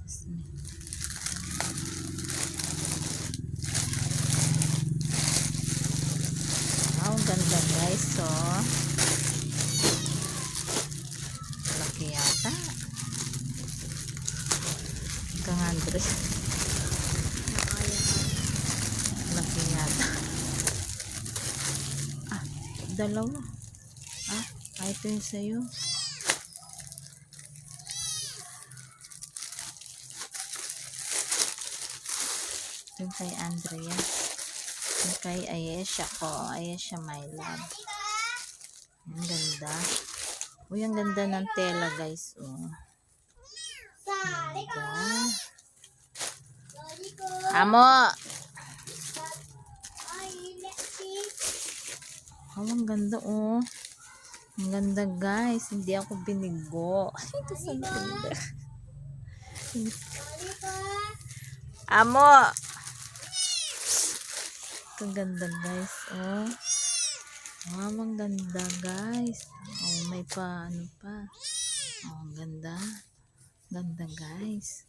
Wow, ganda guys. So, laki yata. Kang Andres. Laki yata. Ah, dalawa. Ah, ito yung sa'yo. Yung kay Andrea. Yung kay Ayesha ko. Ayesha my love. Ang ganda. Uy, ang ganda ng tela guys. Oh. Ganda. Amo! Oh, ang ganda oh. Ang ganda guys. Hindi ako binigo. Ito sa ganda. Amo! Ang ganda guys. Oh. Wow, ang ganda guys. Oh, may pa ano pa. Oh, ang ganda. Ganda guys.